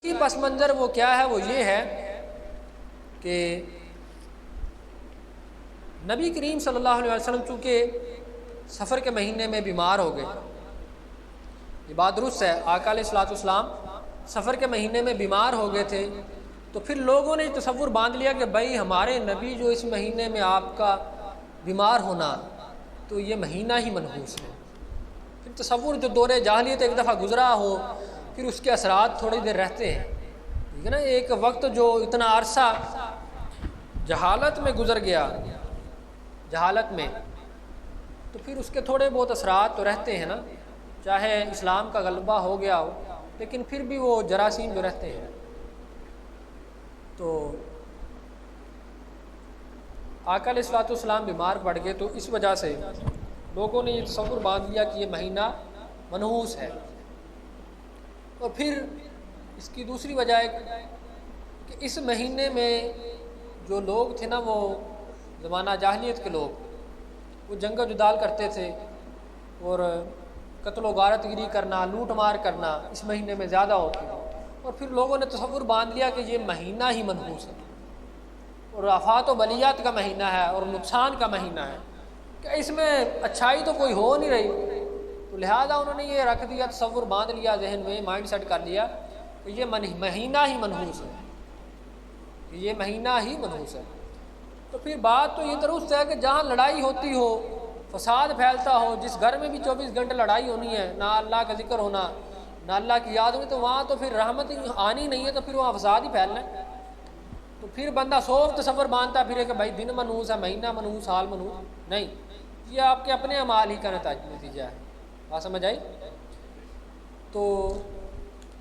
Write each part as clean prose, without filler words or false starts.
کی پس منظر وہ کیا ہے، وہ یہ ہے کہ نبی کریم صلی اللہ علیہ وسلم چونکہ سفر کے مہینے میں بیمار ہو گئے، یہ بات درست ہے، آقا علیہ الصلوۃ والسلام سفر کے مہینے میں بیمار ہو گئے تھے، تو پھر لوگوں نے تصور باندھ لیا کہ بھائی ہمارے نبی جو اس مہینے میں آپ کا بیمار ہونا، تو یہ مہینہ ہی منحوس ہے۔ پھر تصور جو دور جاہلیت ایک دفعہ گزرا ہو، پھر اس کے اثرات تھوڑی دیر رہتے ہیں، ٹھیک ہے نا۔ ایک وقت جو اتنا عرصہ جہالت میں گزر گیا، جہالت میں، تو پھر اس کے تھوڑے بہت اثرات تو رہتے ہیں نا، چاہے اسلام کا غلبہ ہو گیا ہو، لیکن پھر بھی وہ جراثیم جو رہتے ہیں۔ تو آقا علیہ الصلوۃ والسلام بیمار پڑ گئے، تو اس وجہ سے لوگوں نے یہ تصور باندھ لیا کہ یہ مہینہ منحوس ہے۔ اور پھر اس کی دوسری وجہ ہے کہ اس مہینے میں جو لوگ تھے نا، وہ زمانہ جاہلیت کے لوگ، وہ جنگ و جدال کرتے تھے، اور قتل و غارت گری کرنا، لوٹ مار کرنا اس مہینے میں زیادہ ہوتی ہے، اور پھر لوگوں نے تصور باندھ لیا کہ یہ مہینہ ہی منحوس ہے، اور آفات و بلیات کا مہینہ ہے، اور نقصان کا مہینہ ہے، کہ اس میں اچھائی تو کوئی ہو نہیں رہی، تو لہذا انہوں نے یہ رکھ دیا، تصور باندھ لیا ذہن میں، مائنڈ سیٹ کر لیا کہ یہ مہینہ ہی منحوس ہے، کہ یہ مہینہ ہی منحوس ہے۔ تو پھر بات تو یہ درست ہے کہ جہاں لڑائی ہوتی ہو، فساد پھیلتا ہو، جس گھر میں بھی 24 گھنٹے لڑائی ہونی ہے، نہ اللہ کا ذکر ہونا، نہ اللہ کی یاد ہونی، تو وہاں تو پھر رحمت آنی نہیں ہے، تو پھر وہاں فساد ہی پھیلنا ہے۔ تو پھر بندہ سوف تصور مانتا پھر کہ بھائی دن منحوس ہے، مہینہ منحوس، سال منحوس، نہیں، یہ آپ کے اپنے اعمال ہی کا نتیجہ ہے۔ بات سمجھ آئی؟ تو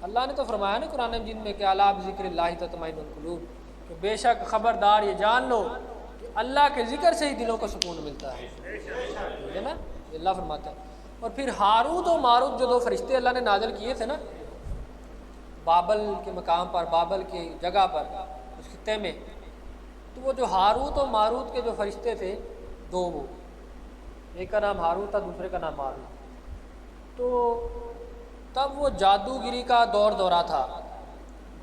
اللہ نے تو فرمایا نا قرآن مجید میں کہ الا بذکر اللہ تطمئن القلوب، کہ بے شک خبردار یہ جان لو کہ اللہ کے ذکر سے ہی دلوں کو سکون ملتا ہے، ٹھیک ہے نا، یہ اللہ فرماتا ہے۔ اور پھر ہاروت و ماروت جو دو فرشتے اللہ نے نازل کیے تھے نا بابل کے مقام پر، بابل کی جگہ پر، اس خطے میں، تو وہ جو ہاروت و ماروت کے جو فرشتے تھے دو، وہ ایک کا نام ہاروت تھا، دوسرے کا نام ماروت، تو تب وہ جادوگری کا دور دورہ تھا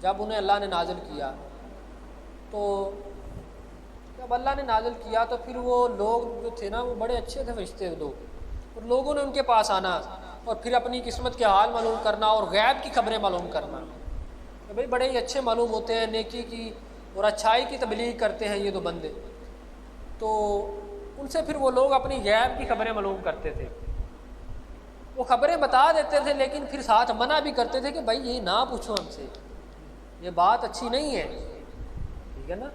جب انہیں اللہ نے نازل کیا۔ تو جب اللہ نے نازل کیا تو پھر وہ لوگ جو تھے نا، وہ بڑے اچھے تھے فرشتے دو، اور لوگوں نے ان کے پاس آنا اور پھر اپنی قسمت کے حال معلوم کرنا اور غیب کی خبریں معلوم کرنا، کہ بھئی بڑے ہی اچھے معلوم ہوتے ہیں، نیکی کی اور اچھائی کی تبلیغ کرتے ہیں یہ دو بندے۔ تو ان سے پھر وہ لوگ اپنی غیب کی خبریں معلوم کرتے تھے، وہ خبریں بتا دیتے تھے، لیکن پھر ساتھ منع بھی کرتے تھے کہ بھائی یہ نہ پوچھو ہم سے، یہ بات اچھی نہیں ہے، ٹھیک ہے نا۔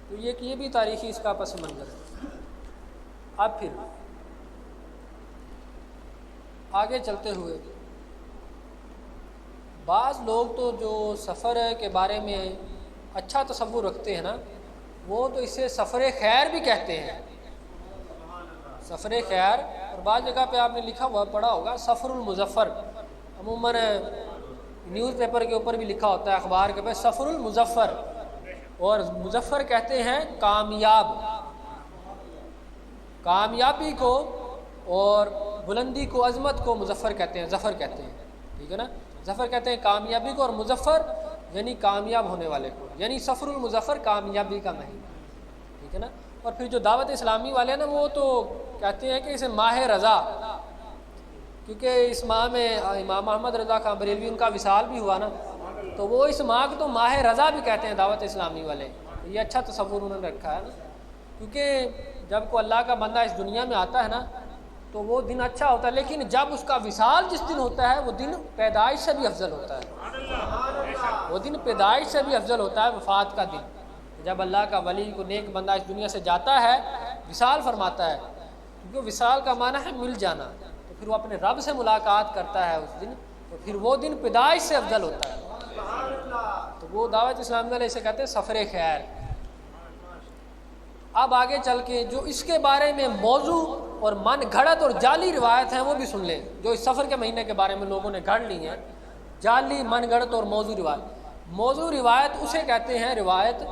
تو یہ بھی تاریخی اس کا پس منظر ہے۔ اب پھر آگے چلتے ہوئے، بعض لوگ تو جو سفر کے بارے میں اچھا تصور رکھتے ہیں نا، وہ تو اسے سفر خیر بھی کہتے ہیں، سفر خیر، اور بعض جگہ پہ آپ نے لکھا ہوا پڑھا ہوگا سفر المظفر، عموماً نیوز پیپر کے اوپر بھی لکھا ہوتا ہے، اخبار کے پہ سفر المظفر، اور مظفر کہتے ہیں کامیاب، کامیابی کو اور بلندی کو، عظمت کو مظفر کہتے ہیں، ظفر کہتے ہیں، ٹھیک ہے نا، ظفر کہتے ہیں کامیابی کو، اور مظفر یعنی کامیاب ہونے والے کو، یعنی سفر المظفر کامیابی کا مہینہ، ٹھیک ہے نا۔ اور پھر جو دعوت اسلامی والے ہیں نا، وہ تو کہتے ہیں کہ اسے ماہ رضا، کیونکہ اس ماہ میں امام محمد رضا خان بریلوی ان کا وصال بھی ہوا نا، تو وہ اس ماہ کو تو ماہ رضا بھی کہتے ہیں دعوت اسلامی والے۔ یہ اچھا تصور انہوں نے رکھا ہے نا، کیونکہ جب کوئی اللہ کا بندہ اس دنیا میں آتا ہے نا، تو وہ دن اچھا ہوتا ہے، لیکن جب اس کا وصال جس دن ہوتا ہے، وہ دن پیدائش سے بھی افضل ہوتا ہے، وہ دن پیدائش سے بھی افضل ہوتا ہے، وفات کا دن، جب اللہ کا ولی کو نیک بندہ اس دنیا سے جاتا ہے، وصال فرماتا ہے، کیونکہ وصال کا معنی ہے مل جانا، تو پھر وہ اپنے رب سے ملاقات کرتا ہے اس دن، تو پھر وہ دن پیدائش سے افضل ہوتا ہے، تو وہ دعوت اسلامی والے اسے کہتے ہیں سفر خیر۔ اب آگے چل کے جو اس کے بارے میں موضوع اور من گھڑت اور جعلی روایت ہیں وہ بھی سن لیں، جو اس سفر کے مہینے کے بارے میں لوگوں نے گھڑ لی ہیں، جعلی من گھڑت اور موضوع روایت۔ موضوع روایت اسے کہتے ہیں روایت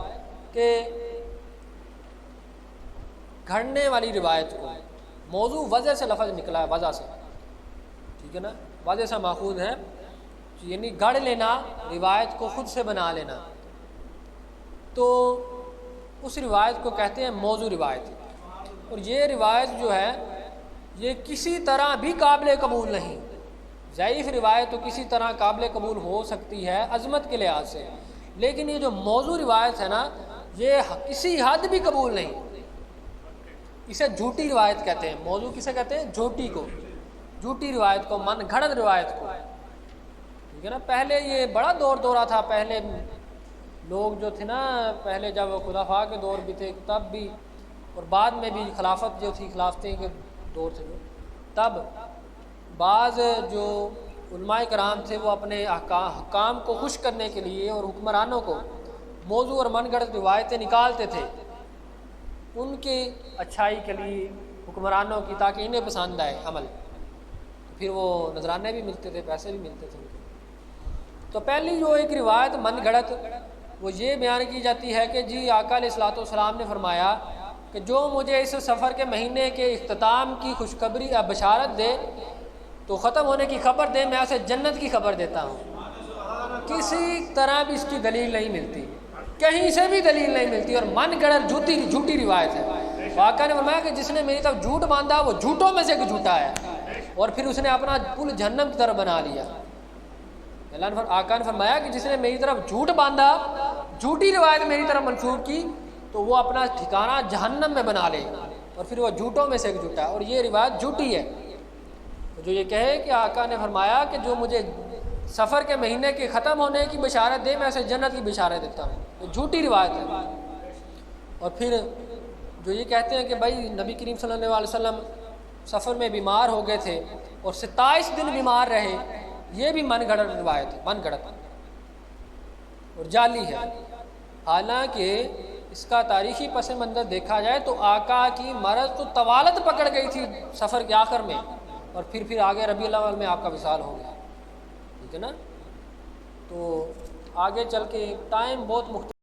کہ گھڑنے والی روایت کو، موضوع وضع سے لفظ نکلا ہے، وضع سے، ٹھیک ہے نا، وضع سے ماخوذ ہے، یعنی گڑھ لینا، روایت کو خود سے بنا لینا، تو اس روایت کو کہتے ہیں موضوع روایت۔ اور یہ روایت جو ہے یہ کسی طرح بھی قابل قبول نہیں۔ ضعیف روایت تو کسی طرح قابل قبول ہو سکتی ہے عظمت کے لحاظ سے، لیکن یہ جو موضوع روایت ہے نا یہ کسی حد بھی قبول نہیں۔ اسے جھوٹی روایت کہتے ہیں۔ موضوع کسے کہتے ہیں؟ جھوٹی کو، جھوٹی روایت کو، من گھڑت روایت کو، ٹھیک ہے نا۔ پہلے یہ بڑا دورہ تھا، پہلے لوگ جو تھے نا، پہلے جب خلفاء کے دور بھی تھے تب بھی، اور بعد میں بھی خلافت جو تھی، خلافتیں کے دور تھے تب بعض جو علماء کرام تھے وہ اپنے حکام کو خوش کرنے کے لیے اور حکمرانوں کو موضوع اور من گھڑت روایتیں نکالتے تھے ان کی اچھائی کے لیے، حکمرانوں کی، تاکہ انہیں پسند آئے عمل، پھر وہ نذرانے بھی ملتے تھے، پیسے بھی ملتے تھے ان کو۔ تو پہلی جو ایک روایت من گھڑت وہ یہ بیان کی جاتی ہے کہ جی آقا علیہ الصلوۃ والسلام نے فرمایا کہ جو مجھے اس سفر کے مہینے کے اختتام کی خوشخبری یا بشارت دے تو ختم ہونے کی خبر دے، میں اسے جنت کی خبر دیتا ہوں۔ کسی طرح بھی اس کی دلیل نہیں ملتی، کہیں سے بھی دلیل نہیں ملتی، اور من گھڑت جھوٹی روایت ہے۔ آقا نے فرمایا کہ جس نے میری طرف جھوٹ باندھا وہ جھوٹوں میں سے ایک جھوٹا ہے، اور پھر اس نے اپنا پل جہنم کی طرف بنا لیا۔ آقا نے فرمایا کہ جس نے میری طرف جھوٹ باندھا، جھوٹی روایت میری طرف منسوب کی، تو وہ اپنا ٹھکانہ جہنم میں بنا لے، اور پھر وہ جھوٹوں میں سے ایک جھوٹا ہے، اور یہ روایت جھوٹی ہے۔ جو یہ کہے کہ آقا نے فرمایا کہ جو مجھے سفر کے مہینے کے ختم ہونے کی بشارت دے میں اسے جنت کی بشارت دیتا ہوں، یہ جھوٹی روایت ہے۔ اور پھر جو یہ کہتے ہیں کہ بھائی نبی کریم صلی اللہ علیہ وسلم سفر میں بیمار ہو گئے تھے اور 27 دن بیمار رہے، یہ بھی من گھڑت روایت ہے، من گھڑت اور جعلی ہے۔ حالانکہ اس کا تاریخی پس منظر دیکھا جائے تو آقا کی مرض تو طوالت پکڑ گئی تھی سفر کے آخر میں، اور پھر آگے ربیع الاول میں آپ کا وصال ہو گیا، ٹھیک ہے نا۔ تو آگے چل کے ٹائم بہت مختلف